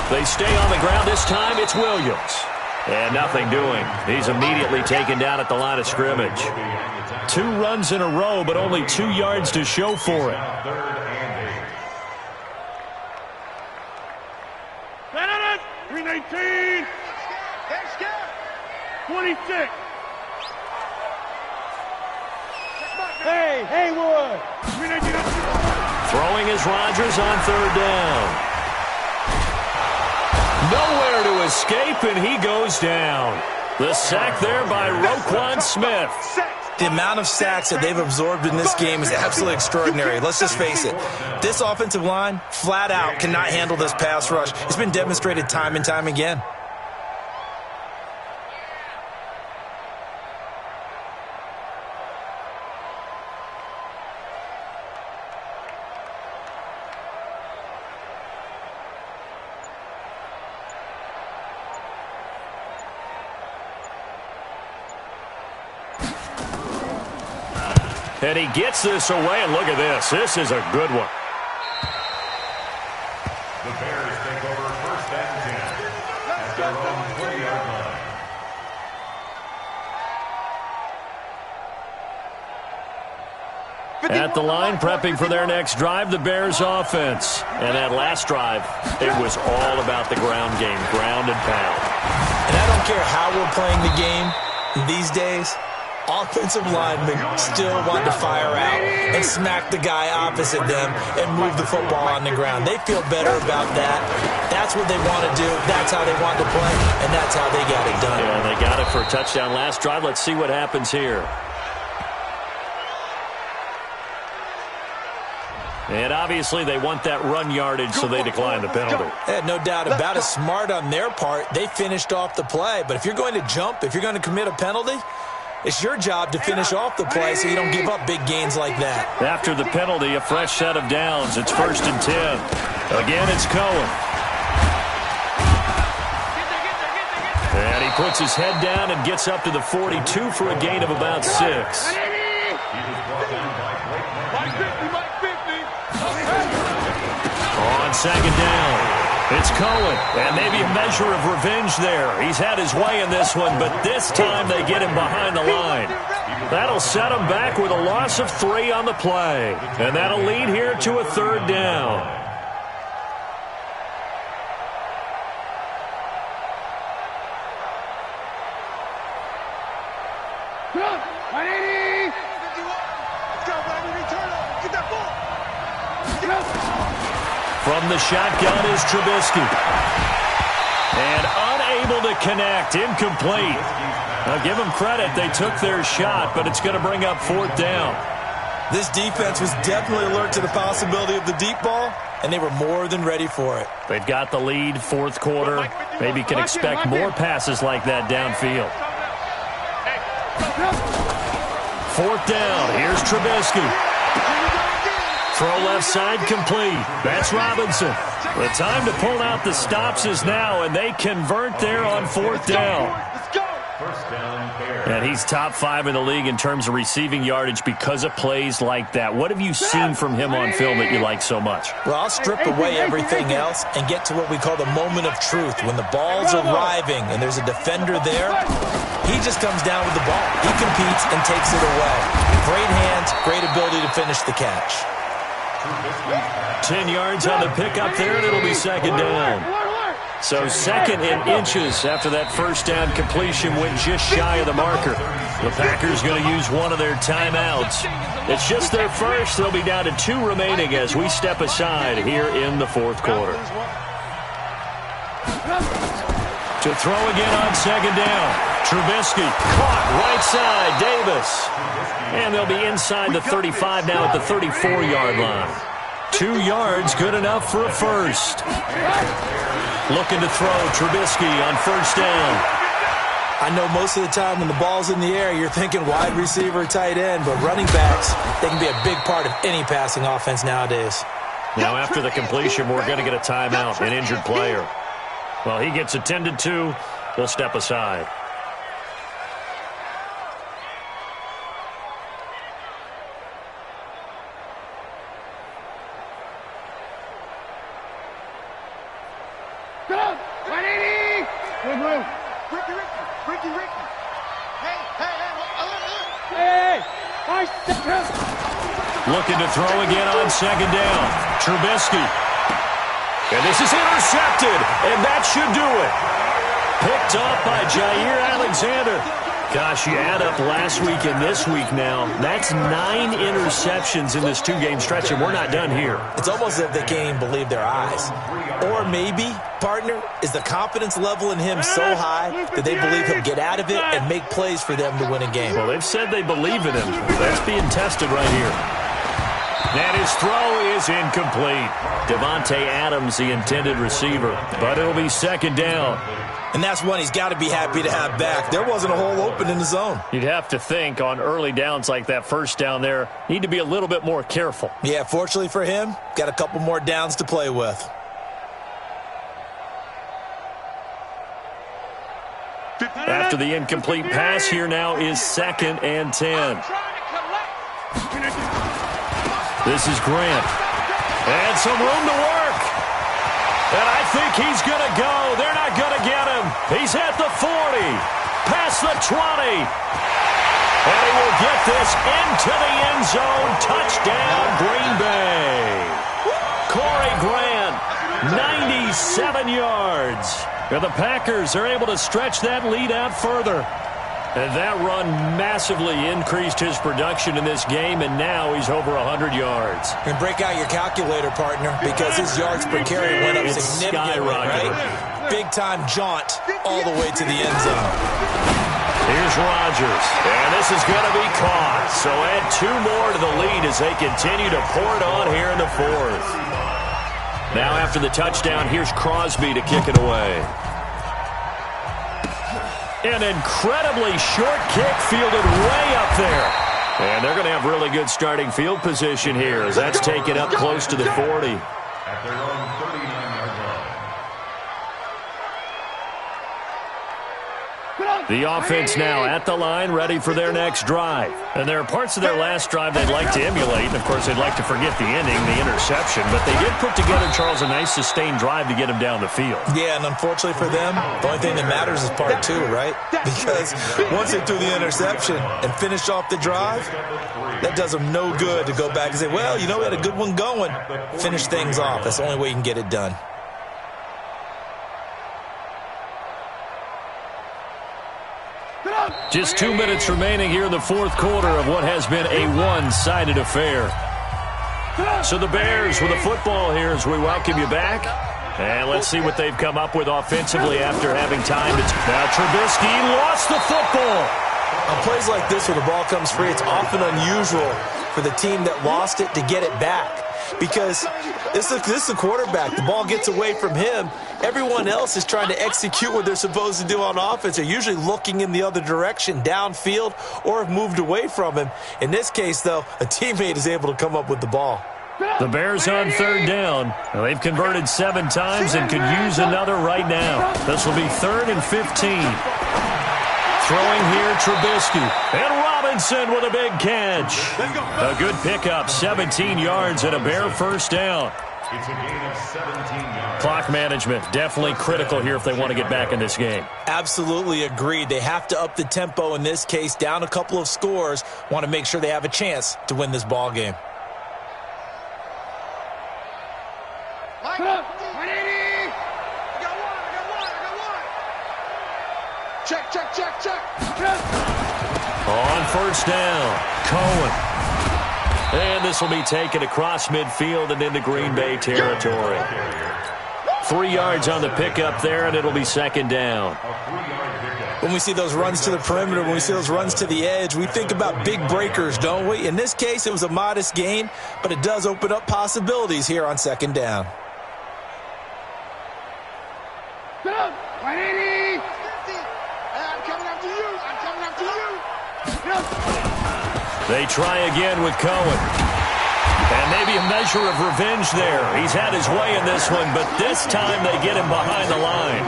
They stay on the ground this time. It's Williams. And nothing doing. He's immediately taken down at the line of scrimmage. 2 runs in a row, but only 2 yards to show for it. 319. 26. Hey, Haywood. Throwing is Rodgers on 3rd down. Nowhere to escape, and he goes down. The sack there by Roquan Smith. The amount of sacks that they've absorbed in this game is absolutely extraordinary. Let's just face it. This offensive line, flat out, cannot handle this pass rush. It's been demonstrated time and time again. And he gets this away, and look at this. This is a good one. The Bears take over 1st and 10 at their own 20-yard line. At the line, prepping for their next drive, the Bears offense. And that last drive, it was all about the ground game, ground and pound. And I don't care how we're playing the game these days, offensive linemen still want to fire out and smack the guy opposite them and move the football on the ground. They feel better about that. That's what they want to do. That's how they want to play, and that's how they got it done. Yeah, they got it for a touchdown last drive. Let's see what happens here. And obviously they want that run yardage, so they decline the penalty. Yeah, no doubt about it. Smart on their part. They finished off the play. But if you're going to jump, if you're going to commit a penalty, it's your job to finish off the play so you don't give up big gains like that. After the penalty, a fresh set of downs. It's 1st and 10. Again, it's Cohen. And he puts his head down and gets up to the 42 for a gain of about 6. On 2nd down, it's Cohen, and maybe a measure of revenge there. He's had his way in this one, but this time they get him behind the line. That'll set him back with a loss of 3 on the play, and that'll lead here to a 3rd down. From the shotgun is Trubisky. And unable to connect, incomplete. Now give them credit, they took their shot, but it's going to bring up 4th down. This defense was definitely alert to the possibility of the deep ball, and they were more than ready for it. They've got the lead, 4th quarter. Maybe can expect more passes like that downfield. 4th down, here's Trubisky. Throw left side complete. That's Robinson. The time to pull out the stops is now, and they convert there on 4th down. And he's top 5 in the league in terms of receiving yardage because of plays like that. What have you seen from him on film that you like so much? Well, I'll strip away everything else and get to what we call the moment of truth. When the ball's arriving and there's a defender there, he just comes down with the ball. He competes and takes it away. Great hands, great ability to finish the catch. 10 yards on the pickup there, and it'll be 2nd down. So 2nd in inches after that 1st down completion went just shy of the marker. The Packers going to use one of their timeouts. It's just their first. They'll be down to 2 remaining as we step aside here in the 4th quarter. To throw again on 2nd down. Trubisky caught right side, Davis. And they'll be inside the 35 now at the 34-yard line. 2 yards, good enough for a first. Looking to throw, Trubisky on 1st down. I know most of the time when the ball's in the air, you're thinking wide receiver, tight end, but running backs, they can be a big part of any passing offense nowadays. Now after the completion, we're going to get a timeout, an injured player. Well, he gets attended to. We'll step aside. Looking to throw again on 2nd down. Trubisky. And this is intercepted, and that should do it. Picked up by Jair Alexander. Gosh, you add up last week and this week now, that's 9 interceptions in this 2-game stretch, and we're not done here. It's almost as if they can't even believe their eyes. Or maybe, partner, is the confidence level in him so high that they believe he'll get out of it and make plays for them to win a game. Well, they've said they believe in him. That's being tested right here. And his throw is incomplete. Devontae Adams, the intended receiver, but it'll be 2nd down. And that's one he's got to be happy to have back. There wasn't a hole open in the zone. You'd have to think on early downs like that 1st down there, need to be a little bit more careful. Yeah, fortunately for him, got a couple more downs to play with. After the incomplete pass, here now is 2nd and 10. This is Grant. And some room to work. And I think he's going to go. They're not going to get him. He's at the 40. Past the 20. And he will get this into the end zone. Touchdown, Green Bay. Corey Grant, 97 yards. And the Packers are able to stretch that lead out further. And that run massively increased his production in this game, and now he's over 100 yards. And break out your calculator, partner, because his yards per carry went up significantly, right? Big-time jaunt all the way to the end zone. Here's Rodgers, and this is going to be caught. So add 2 more to the lead as they continue to pour it on here in the 4th. Now after the touchdown, here's Crosby to kick it away. An incredibly short kick fielded way up there. And they're going to have really good starting field position here as that's taken up close to the 40. At their own 39-yard line. The offense now at the line, ready for their next drive. And there are parts of their last drive they'd like to emulate. And, of course, they'd like to forget the ending, the interception. But they did put together, Charles, a nice sustained drive to get them down the field. Yeah, and unfortunately for them, the only thing that matters is part 2, right? Because once they threw the interception and finished off the drive, that does them no good to go back and say, well, you know, we had a good one going. Finish things off. That's the only way you can get it done. Just 2 minutes remaining here in the 4th quarter of what has been a one-sided affair. So the Bears with the football here as we welcome you back. And let's see what they've come up with offensively after having time to... Now Trubisky lost the football. On plays like this where the ball comes free, it's often unusual for the team that lost it to get it back. Because this is the quarterback. The ball gets away from him. Everyone else is trying to execute what they're supposed to do on offense. They're usually looking in the other direction, downfield, or have moved away from him. In this case, though, a teammate is able to come up with the ball. The Bears on 3rd down. Now, they've converted 7 times and could use another right now. This will be 3rd and 15. Throwing here, Trubisky. And Robinson with a big catch. A good pickup, 17 yards and a Bear first down. It's a gain of 17 yards. Clock management, definitely critical here if they want to get back in this game. Absolutely agreed. They have to up the tempo in this case, down a couple of scores. Want to make sure they have a chance to win this ball game. Mike, 180. I got one. Check. On first down, Cohen. And this will be taken across midfield and into Green Bay territory. 3 yards on the pickup there, and it'll be 2nd down. When we see those runs to the perimeter, when we see those runs to the edge, we think about big breakers, don't we? In this case, it was a modest gain, but it does open up possibilities here on 2nd down. 180. I'm coming after you. They try again with Cohen. And maybe a measure of revenge there. He's had his way in this one, but this time they get him behind the line.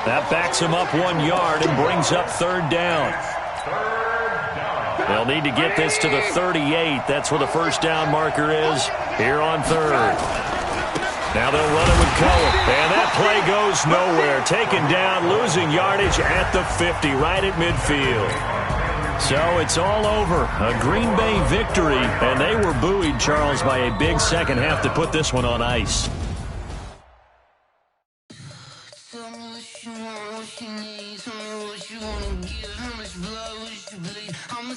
That backs him up 1 yard and brings up 3rd down. They'll need to get this to the 38. That's where the first down marker is here on 3rd. Now they'll run it with Cohen. And that play goes nowhere. Taken down, losing yardage at the 50, right at midfield. So it's all over. A Green Bay victory, and they were buoyed, Charles, by a big second half to put this one on ice. I'm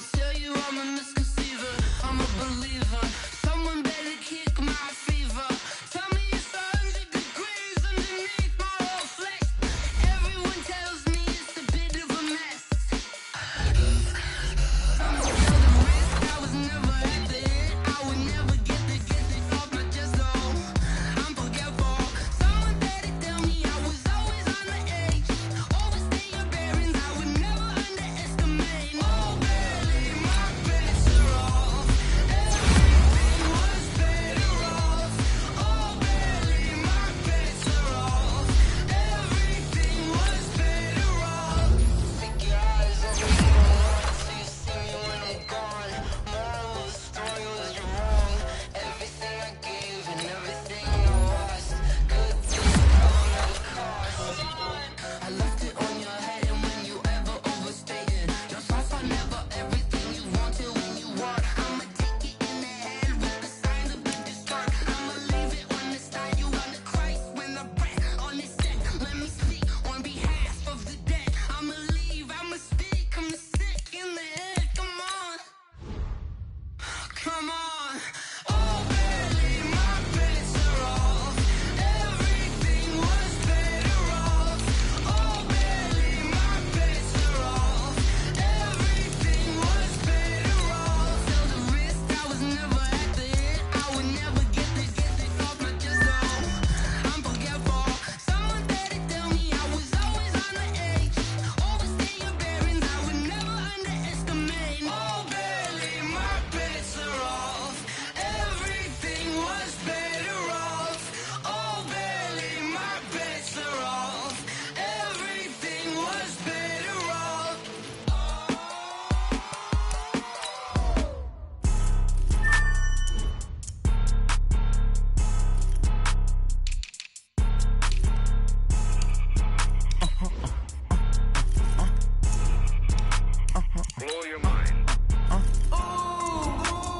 blow your mind.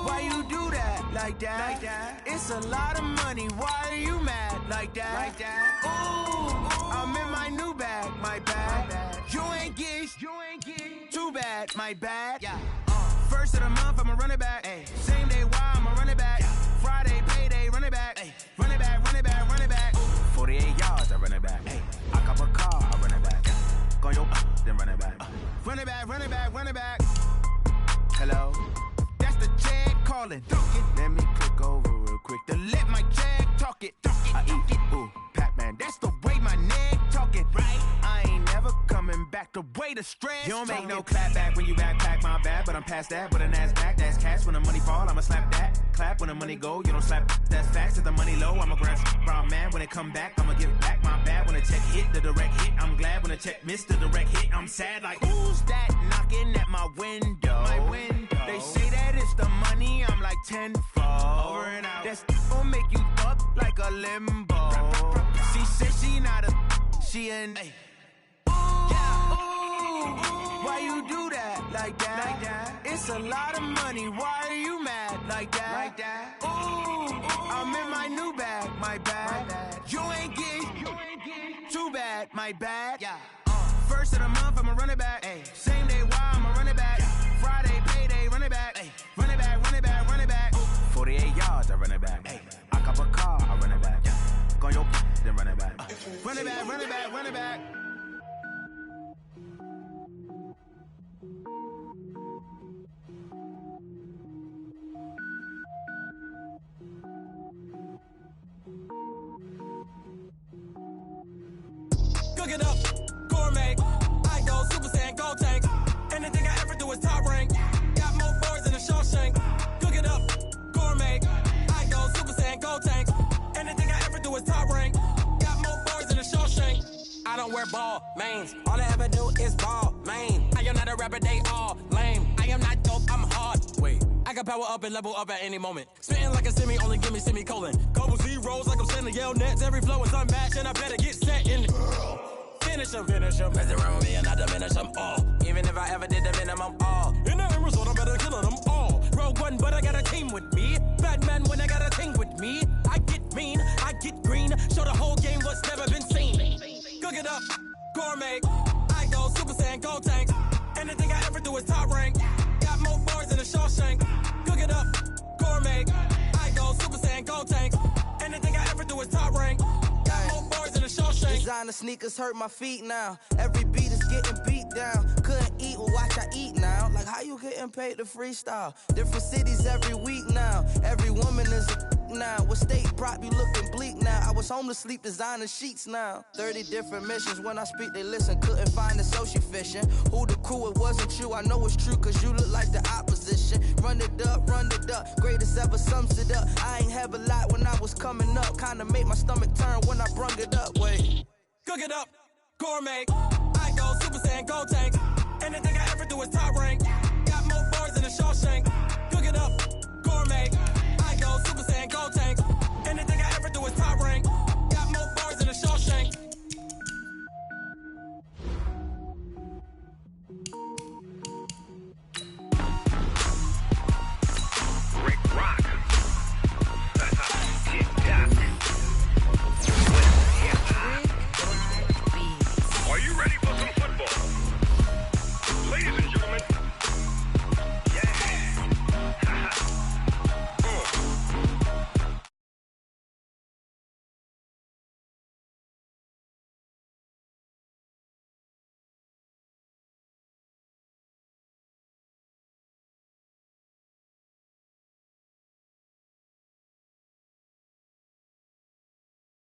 Why you do that like that? It's a lot of money. Why are you mad like that? Ooh, I'm in my new bag, my bag. You ain't geek, too bad, my bad. Yeah. First of the month, I'ma run it back. Ay. Same day, why I'ma run it back. Friday, payday, run it back. Ay. Run it back, run it back, run it back. 48 yards, I run it back. Ay. I cop a car, I run it back. Go your then run it back. Run it back, run it back, run it back. Hello, that's the jag calling. Let me click over real quick to let my jag talk it. I eat it, ooh, Pac-Man. That's the way my neck talking. Right, I ain't never coming back the way the stress. You don't make no clap back when you backpack, my bad. But I'm past that with a NASDAQ. That's cash when the money fall, I'ma slap that. Clap when the money go, you don't slap. That's facts. If the money low, I'ma grab brown man. When it come back, I'ma give back my bad. When the check hit, the direct hit. I'm glad when the check missed the direct hit. I'm sad like, who's that knocking at my window? My window. They say that it's the money, I'm like tenfold. Over and out. That's gon' make you up like a limbo. She said she not a, she an. Ay. Why you do that like that? It's a lot of money. Why are you mad like that? Ooh, I'm in my new bag, my bag. You ain't geek, too bad, my bad. Yeah. First of the month, I'ma run it back. Ay. Same day, why I'ma run it back. Friday, payday, run it back. Ay. Run it back, run it back, run it back. 48 yards, I run it back. Ay. I cop a car, I run it back. Go your then run it back. Run it back, run it back, run it back. Cook it up, gourmet. I go Super Saiyan, gold tank. Anything I ever do is top rank. Got more boys than a Shawshank. Cook it up, gourmet. I go Super Saiyan, gold tank. Anything I ever do is top rank. Got more boys than a Shawshank. I don't wear ball mains. All I ever do is ball main. I am not a rapper, they all lame. I am not dope, I'm hard. Wait, I can power up and level up at any moment. Spitting like a semi, only give me semicolon. Couple zeros like I'm sending yell nets. Every flow is unmatched and I better get set in. Finish them. Mess around with me and I diminish them all. Even if I ever did the minimum all. In the end result, I better kill them all. Rogue One, but I got a team with me. Batman when I got a thing with me. I get mean, I get green. Show the whole game what's never been seen. Cook it up, gourmet. I go Super Saiyan, gold tank. Anything I ever do is top rank. Got more bars than a Shawshank. Cook it up, gourmet. I go Super Saiyan, gold tank. Anything I ever do is top rank. Got more bars than a Shawshank. Designer sneakers hurt my feet now. Every beat is getting beat down. Couldn't eat, well watch I eat now. Like how you getting paid to freestyle? Different cities every week now. Every woman is a now. What state prop you looking bleak now? I was home to sleep designer sheets now. 30 different missions. When I speak they listen. Couldn't find the social fishing. Who the crew, it wasn't you. I know it's true cause you look like the opposition. Run it up, greatest ever sums it up. I ain't have a lot when I was coming up. Kinda made my stomach turn when I brung it up. Wait. Cook it up, gourmet. I go Super Saiyan, gold tank. Anything I ever do is top rank.